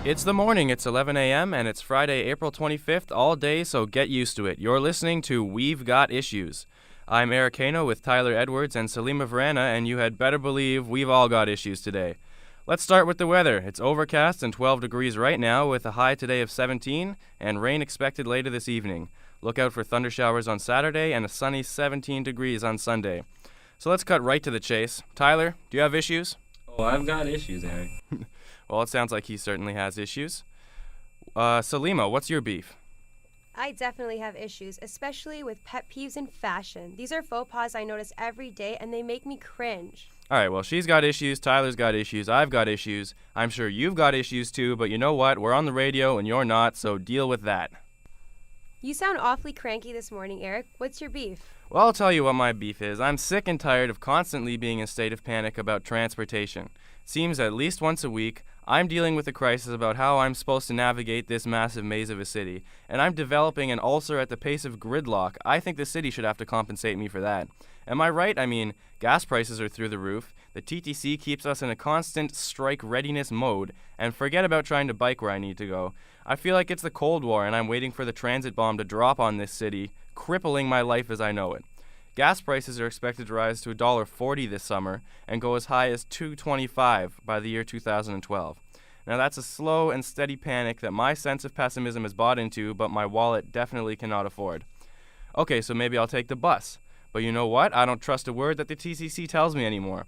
It's the morning, it's 11 a.m., and it's Friday, April 25th, all day, so get used to it. You're listening to We've Got Issues. I'm Eric Heino with Tyler Edwards and Salima Virani, and you had better believe we've all got issues today. Let's start with the weather. It's overcast and 12 degrees right now, with a high today of 17, and rain expected later this evening. Look out for thunder showers on Saturday and a sunny 17 degrees on Sunday. So let's cut right to the chase. Tyler, do you have issues? Oh, I've got issues, Eric. Well, it sounds like he certainly has issues. Salima, what's your beef? I definitely have issues, especially with pet peeves in fashion. These are faux pas I notice every day, and they make me cringe. All right, well, she's got issues, Tyler's got issues, I've got issues. I'm sure you've got issues too, but you know what? We're on the radio and you're not, so deal with that. You sound awfully cranky this morning, Eric. What's your beef? Well, I'll tell you what my beef is. I'm sick and tired of constantly being in a state of panic about transportation. Seems at least once a week, I'm dealing with a crisis about how I'm supposed to navigate this massive maze of a city, and I'm developing an ulcer at the pace of gridlock. I think the city should have to compensate me for that. Am I right? I mean, gas prices are through the roof, the TTC keeps us in a constant strike readiness mode, and forget about trying to bike where I need to go. I feel like it's the Cold War and I'm waiting for the transit bomb to drop on this city, crippling my life as I know it. Gas prices are expected to rise to $1.40 this summer and go as high as $2.25 by the year 2012. Now that's a slow and steady panic that my sense of pessimism is bought into, but my wallet definitely cannot afford. Okay, so maybe I'll take the bus. But you know what? I don't trust a word that the TCC tells me anymore.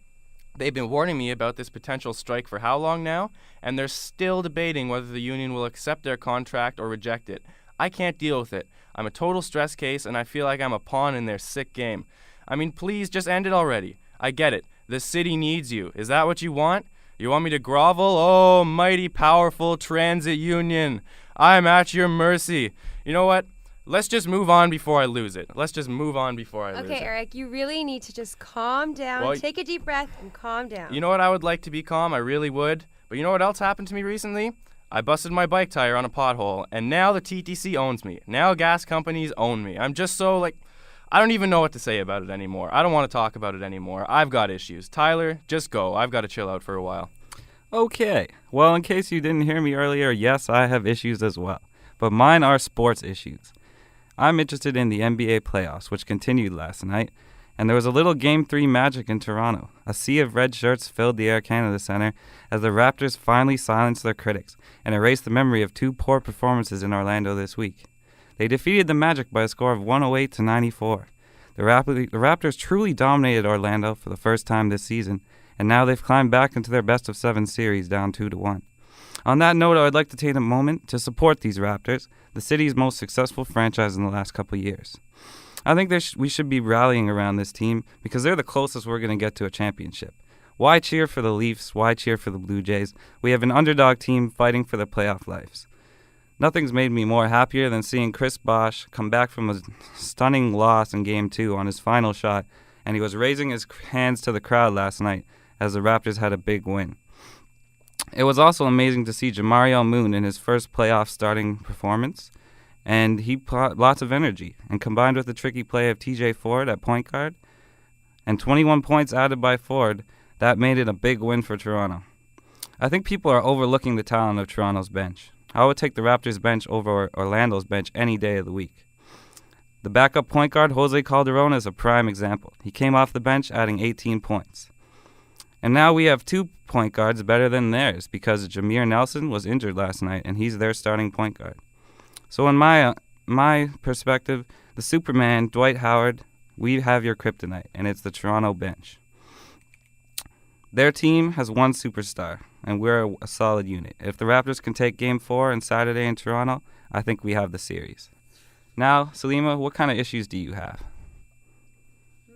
They've been warning me about this potential strike for how long now? And they're still debating whether the union will accept their contract or reject it. I can't deal with it. I'm a total stress case, and I feel like I'm a pawn in their sick game. I mean, please, just end it already. I get it. The city needs you. Is that what you want? You want me to grovel? Oh, mighty powerful transit union. I'm at your mercy. You know what? Let's just move on before I lose it. Okay, Eric, you really need to just calm down. Well, take a deep breath and calm down. You know what? I would like to be calm. I really would. But you know what else happened to me recently? I busted my bike tire on a pothole, and now the TTC owns me. Now gas companies own me. I'm just so, I don't even know what to say about it anymore. I don't want to talk about it anymore. I've got issues. Tyler, just go. I've got to chill out for a while. Okay. Well, in case you didn't hear me earlier, yes, I have issues as well. But mine are sports issues. I'm interested in the NBA playoffs, which continued last night, and there was a little Game 3 magic in Toronto. A sea of red shirts filled the Air Canada Centre as the Raptors finally silenced their critics and erased the memory of two poor performances in Orlando this week. They defeated the Magic by a score of 108-94. The Raptors truly dominated Orlando for the first time this season, and now they've climbed back into their best-of-7 series down 2-1. On that note, I would like to take a moment to support these Raptors, the city's most successful franchise in the last couple years. I think we should be rallying around this team because they're the closest we're going to get to a championship. Why cheer for the Leafs? Why cheer for the Blue Jays? We have an underdog team fighting for their playoff lives. Nothing's made me more happier than seeing Chris Bosh come back from a stunning loss in Game 2 on his final shot, and he was raising his hands to the crowd last night as the Raptors had a big win. It was also amazing to see Jamario Moon in his first playoff starting performance, and he brought lots of energy, and combined with the tricky play of TJ Ford at point guard, and 21 points added by Ford, that made it a big win for Toronto. I think people are overlooking the talent of Toronto's bench. I would take the Raptors bench over Orlando's bench any day of the week. The backup point guard, Jose Calderon, is a prime example. He came off the bench adding 18 points. And now we have 2 point guards better than theirs because Jameer Nelson was injured last night and he's their starting point guard. So in my perspective, the Superman, Dwight Howard, we have your kryptonite, and it's the Toronto bench. Their team has one superstar, and we're a solid unit. If the Raptors can take Game 4 on Saturday in Toronto, I think we have the series. Now, Salima, what kind of issues do you have?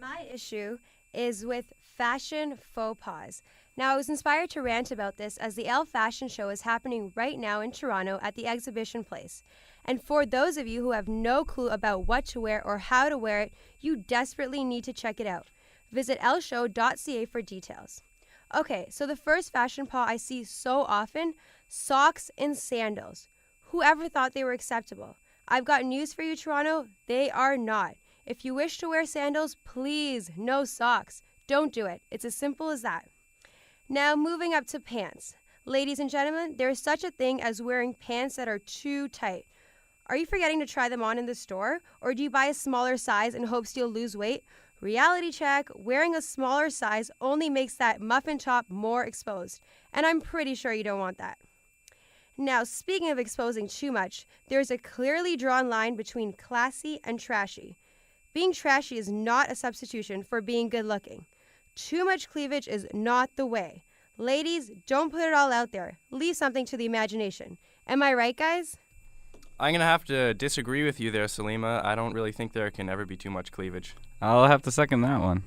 My issue is with fashion faux pas. Now, I was inspired to rant about this as the Elle Fashion Show is happening right now in Toronto at the Exhibition Place. And for those of you who have no clue about what to wear or how to wear it, you desperately need to check it out. Visit lshow.ca for details. Okay, so the first fashion paw I see so often, socks and sandals. Whoever thought they were acceptable? I've got news for you, Toronto. They are not. If you wish to wear sandals, please, no socks. Don't do it. It's as simple as that. Now, moving up to pants. Ladies and gentlemen, there is such a thing as wearing pants that are too tight. Are you forgetting to try them on in the store? Or do you buy a smaller size in hopes you'll lose weight? Reality check, wearing a smaller size only makes that muffin top more exposed. And I'm pretty sure you don't want that. Now, speaking of exposing too much, there's a clearly drawn line between classy and trashy. Being trashy is not a substitution for being good looking. Too much cleavage is not the way. Ladies, don't put it all out there. Leave something to the imagination. Am I right, guys? I'm going to have to disagree with you there, Salima. I don't really think there can ever be too much cleavage. I'll have to second that one.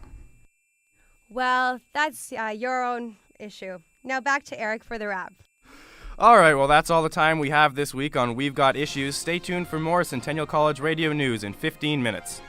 Well, that's your own issue. Now back to Eric for the wrap. All right, well, that's all the time we have this week on We've Got Issues. Stay tuned for more Centennial College Radio news in 15 minutes.